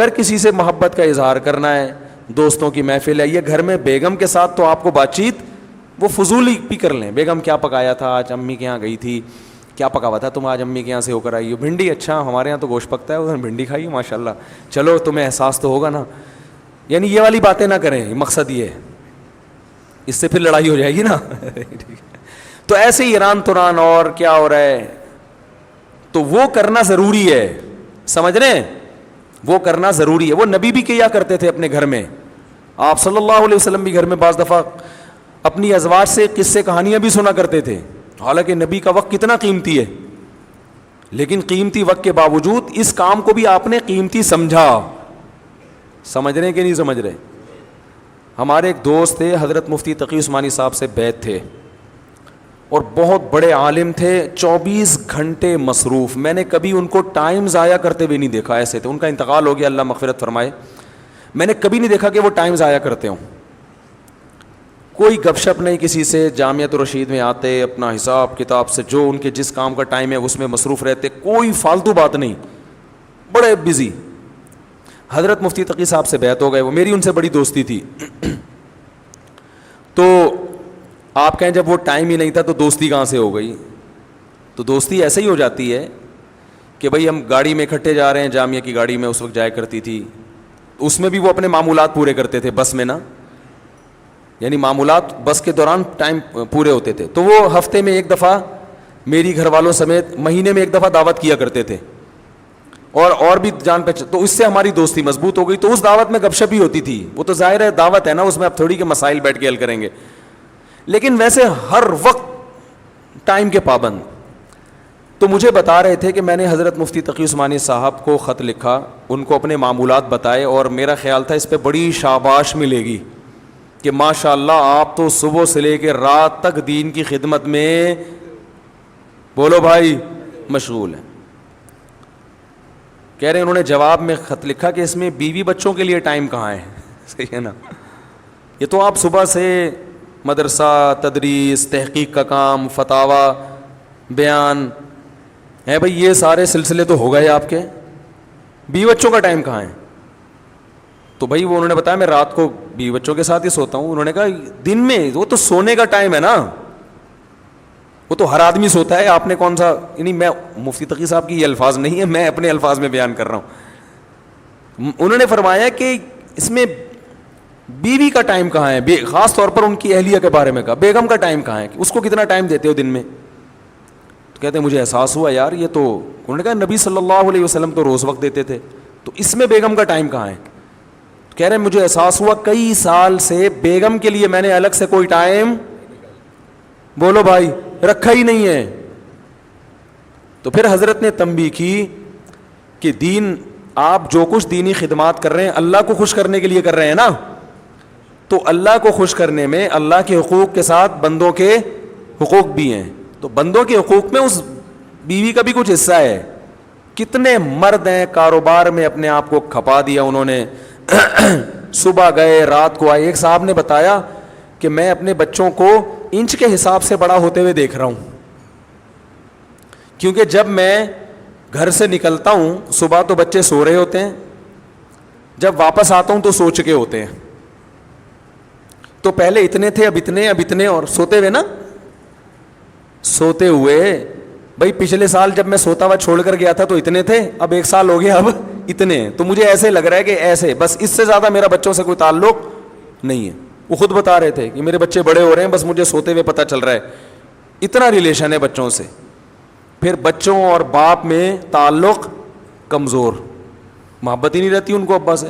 اگر کسی سے محبت کا اظہار کرنا ہے, دوستوں کی محفل ہے, یہ گھر میں بیگم کے ساتھ تو آپ کو بات چیت وہ فضولی بھی کر لیں. بیگم کیا پکایا تھا آج, امی کے یہاں گئی تھی, کیا پکا ہوا تھا تم آج امی کے یہاں سے ہو کر آئی ہو, بھنڈی, اچھا ہمارے یہاں تو گوشت پکتا ہے, ادھر بھنڈی کھائی ماشاء اللہ, چلو تمہیں احساس تو ہوگا نا. یعنی یہ والی باتیں نہ کریں, مقصد یہ ہے, اس سے پھر لڑائی ہو جائے گی نا. تو ایسے ہی ایران تران اور کیا ہو رہا ہے, تو وہ کرنا ضروری ہے, سمجھ رہے ہیں, وہ کرنا ضروری ہے. وہ نبی بھی کیا کرتے تھے اپنے گھر میں, آپ صلی اللہ علیہ وسلم بھی گھر میں بعض دفعہ اپنی ازواج سے قصے کہانیاں بھی سنا کرتے تھے. حالانکہ نبی کا وقت کتنا قیمتی ہے, لیکن قیمتی وقت کے باوجود اس کام کو بھی آپ نے قیمتی سمجھا. سمجھ رہے ہیں کہ نہیں سمجھ رہے؟ ہمارے ایک دوست تھے, حضرت مفتی تقی عثمانی صاحب سے بیعت تھے, اور بہت بڑے عالم تھے, 24 گھنٹے مصروف. میں نے کبھی ان کو ٹائم ضائع کرتے ہوئے نہیں دیکھا. ایسے تھے, ان کا انتقال ہو گیا, اللہ مغفرت فرمائے. میں نے کبھی نہیں دیکھا کہ وہ ٹائم ضائع کرتے ہوں. کوئی گپ شپ نہیں کسی سے, جامعۃ الرشید میں آتے, اپنا حساب کتاب سے جو ان کے جس کام کا ٹائم ہے اس میں مصروف رہتے, کوئی فالتو بات نہیں, بڑے بزی. حضرت مفتی تقی صاحب سے بیعت ہو گئے, وہ میری ان سے بڑی دوستی تھی. تو آپ کہیں جب وہ ٹائم ہی نہیں تھا تو دوستی کہاں سے ہو گئی؟ تو دوستی ایسے ہی ہو جاتی ہے کہ بھئی ہم گاڑی میں اکٹھے جا رہے ہیں, جامعہ کی گاڑی میں اس وقت جایا کرتی تھی, اس میں بھی وہ اپنے معمولات پورے کرتے تھے بس میں نا, یعنی معمولات بس کے دوران ٹائم پورے ہوتے تھے. تو وہ ہفتے میں ایک دفعہ میری گھر والوں سمیت مہینے میں ایک دفعہ دعوت کیا کرتے تھے, اور بھی جان پہچان. تو اس سے ہماری دوستی مضبوط ہو گئی. تو اس دعوت میں گپ شپ ہی ہوتی تھی, وہ تو ظاہر ہے دعوت ہے نا, اس میں اب تھوڑی کے مسائل بیٹھ کے حل کریں گے, لیکن ویسے ہر وقت ٹائم کے پابند. تو مجھے بتا رہے تھے کہ میں نے حضرت مفتی تقی عثمانی صاحب کو خط لکھا, ان کو اپنے معمولات بتائے, اور میرا خیال تھا اس پہ بڑی شاباش ملے گی کہ ماشاء اللہ آپ تو صبح سے لے کے رات تک دین کی خدمت میں, بولو بھائی, مشغول ہیں. کہہ رہے ہیں انہوں نے جواب میں خط لکھا کہ اس میں بیوی بچوں کے لیے ٹائم کہاں ہے. صحیح ہے نا, یہ تو آپ صبح سے مدرسہ, تدریس, تحقیق کا کام, فتاوی, بیان ہے بھئی, یہ سارے سلسلے تو ہو گئے آپ کے, بیوی بچوں کا ٹائم کہاں ہے؟ تو بھائی وہ انہوں نے بتایا میں رات کو بیوی بچوں کے ساتھ ہی سوتا ہوں. انہوں نے کہا دن میں وہ تو سونے کا ٹائم ہے نا, وہ تو ہر آدمی سوتا ہے, آپ نے کون سا, یعنی میں مفتی تقی صاحب کی یہ الفاظ نہیں ہے, میں اپنے الفاظ میں بیان کر رہا ہوں. انہوں نے فرمایا کہ اس میں بیوی کا ٹائم کہاں ہے, خاص طور پر ان کی اہلیہ کے بارے میں کہا, بیگم کا ٹائم کہاں ہے, اس کو کتنا ٹائم دیتے ہو دن میں؟ تو کہتے ہیں مجھے احساس ہوا یار یہ تو, انہوں نے کہا نبی صلی اللہ علیہ وسلم تو روز وقت دیتے تھے, تو اس میں بیگم کا ٹائم کہاں ہے؟ کہہ رہے ہیں مجھے احساس ہوا کئی سال سے بیگم کے لیے میں نے الگ سے کوئی ٹائم, بولو بھائی, رکھا ہی نہیں ہے. تو پھر حضرت نے تنبیہ کی کہ دین, آپ جو کچھ دینی خدمات کر رہے ہیں اللہ کو خوش کرنے کے لیے کر رہے ہیں نا, تو اللہ کو خوش کرنے میں اللہ کے حقوق کے ساتھ بندوں کے حقوق بھی ہیں. تو بندوں کے حقوق میں اس بیوی کا بھی کچھ حصہ ہے. کتنے مرد ہیں کاروبار میں اپنے آپ کو کھپا دیا انہوں نے, صبح گئے رات کو آئے. ایک صاحب نے بتایا کہ میں اپنے بچوں کو انچ کے حساب سے بڑا ہوتے ہوئے دیکھ رہا ہوں, کیونکہ جب میں گھر سے نکلتا ہوں صبح تو بچے سو رہے ہوتے ہیں, جب واپس آتا ہوں تو سو چکے ہوتے ہیں. تو پہلے اتنے تھے, اب اتنے, اور سوتے ہوئے نا, سوتے ہوئے. بھائی پچھلے سال جب میں سوتا ہوا چھوڑ کر گیا تھا تو اتنے تھے, اب 1 سال ہو گیا اب اتنے. تو مجھے ایسے لگ رہا ہے کہ ایسے بس, اس سے زیادہ میرا بچوں سے کوئی تعلق نہیں ہے. وہ خود بتا رہے تھے کہ میرے بچے بڑے ہو رہے ہیں, بس مجھے سوتے ہوئے پتہ چل رہا ہے, اتنا ریلیشن ہے بچوں سے. پھر بچوں اور باپ میں تعلق کمزور, محبت ہی نہیں رہتی ان کو ابا سے.